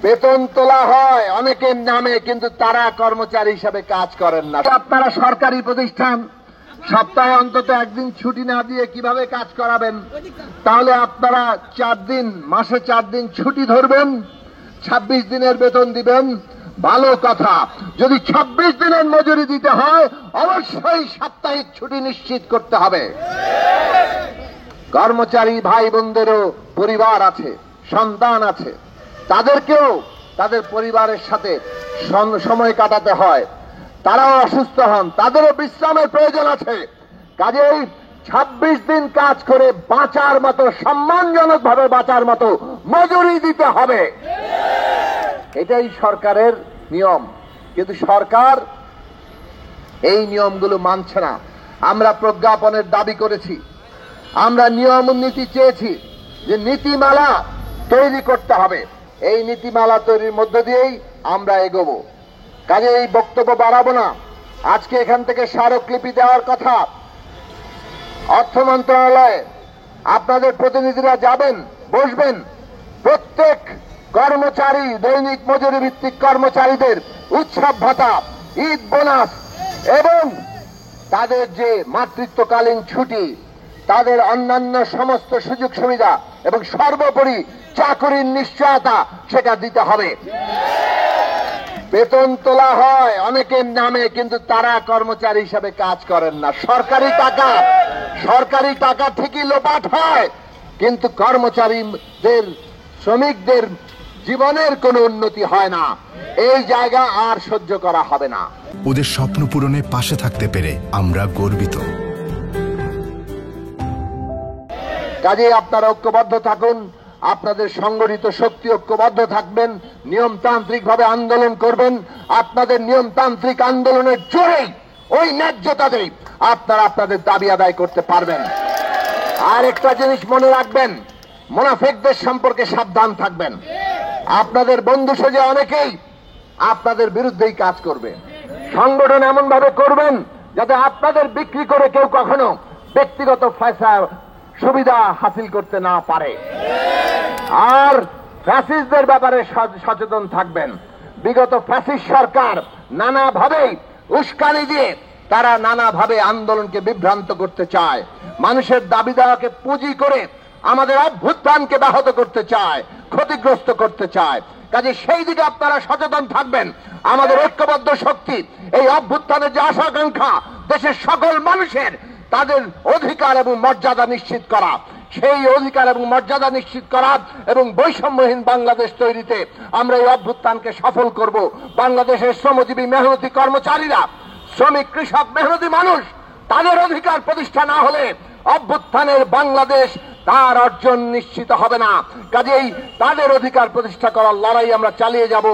বেতন তোলা হয় অনেকের নামে, কিন্তু তারা কর্মচারী হিসাবে কাজ করেন না। আপনারা সরকারি প্রতিষ্ঠান সপ্তাহে অন্তত একদিন ছুটি না দিয়ে কিভাবে কাজ করাবেন? তাহলে আপনারা 4 দিন, মাসে 4 দিন ছুটি ধরবেন, 26 দিনের বেতন দিবেন, ভালো কথা। যদি 26 দিনের মজুরি দিতে হয়, অবশ্যই সাপ্তাহিক ছুটি নিশ্চিত করতে হবে। কর্মচারী ভাই বোনদেরও পরিবার আছে, সন্তান আছে, তাদেরকেও তাদের পরিবারের সাথে সময় কাটাতে হয়। তারাও অসুস্থ হন, তাদেরও বিশ্রামের প্রয়োজন আছে। কাজেই 26 দিন কাজ করে বাঁচার মতো, সম্মানজনক ভাবে বাঁচার মতো মজুরি দিতে হবে। এটাই সরকারের নিয়ম, কিন্তু সরকার এই নিয়মগুলো মানছে না। আমরা প্রজ্ঞাপনের দাবি করেছি, আমরা নিয়ম নীতি চেয়েছি যে নীতিমালা তৈরি করতে হবে। এই নীতিমালা তৈরির মধ্য দিয়েই আমরা এগোবো। কাজে এই বক্তব্য বাড়াবো না। আজকে এখান থেকে স্মারকলিপি দেওয়ার কথা। অর্থ মন্ত্রণালয়ে আপনাদের প্রতিনিধিরা যাবেন, বসবেন। প্রত্যেক কর্মচারী, দৈনিক মজুরি ভিত্তিক কর্মচারীদের উৎসব ভাতা, ঈদ বোনাস এবং তাদের যে মাতৃত্বকালীন ছুটি, তাদের অন্যান্য সমস্ত সুযোগ সুবিধা এবং সর্বোপরি চাকরির নিশ্চয়তা, সেটা দিতে হবে। বেতন তোলা হয় অনেকের নামে, কিন্তু তারা কর্মচারী হিসাবে কাজ করেন না। সরকারি টাকা ঠিকই লোপাট হয়, কিন্তু কর্মচারীদের, শ্রমিকদের জীবনের কোনো উন্নতি হয় না। এই জায়গা আর সহ্য করা হবে না। ওদের স্বপ্ন পূরণে পাশে থাকতে পেরে আমরা গর্বিত। কাজেই আপনারা ঐক্যবদ্ধ থাকুন, আপনাদের সংগঠিত শক্তি ঐক্যবদ্ধ থাকবেন, নিয়মতান্ত্রিক ভাবে আন্দোলন করবেন। আপনাদের নিয়মতান্ত্রিক আন্দোলনের জোরেই, ওই ন্যায্যতাতেই আপনারা আপনাদের দাবি আদায় করতে পারবেন। আর একটা জিনিস মনে রাখবেন, মুনাফিকদের সম্পর্কে সাবধান থাকবেন। আপনাদের বন্ধু সেজে অনেকেই আপনাদের বিরুদ্ধেই কাজ করবে। সংগঠন এমন ভাবে করবেন যাতে আপনাদের বিক্রি করে কেউ কখনো ব্যক্তিগত সুবিধা হাসিল করতে না পারে। আর ফ্যাসিস্টদের ব্যাপারে সচেতন থাকবেন। বিগত ফ্যাসিস্ট সরকার নানাভাবেই উস্কানি দিয়ে তারা নানাভাবে আন্দোলনকে বিভ্রান্ত করতে চায়, মানুষের দাবি দাওয়াকে পুঁজি করে আমাদের অভ্যুত্থানকে ব্যাহত করতে চায়, ক্ষতিগ্রস্ত করতে চায়। কাজে সেই দিকে আপনারা সচেতন থাকবেন। আমাদের ঐক্যবদ্ধ শক্তি, এই অভ্যুত্থানের যে আশা আকাঙ্ক্ষা, দেশের সকল মানুষের তাদের অধিকার এবং মর্যাদা নিশ্চিত করা, সেই অধিকার এবং মর্যাদা নিশ্চিত করা এবং বৈষম্যহীন বাংলাদেশ তৈরিতে আমরা এই অভ্যুত্থানকে সফল করব। বাংলাদেশের শ্রমজীবী মেহনতি কর্মচারীরা, শ্রমিক, কৃষক, মেহনতি মানুষ, তাদের অধিকার প্রতিষ্ঠা না হলে অভ্যুত্থানের বাংলাদেশ তার অর্জন নিশ্চিত হবে না। কাজেই তাদের অধিকার প্রতিষ্ঠা করার লড়াই আমরা চালিয়ে যাব।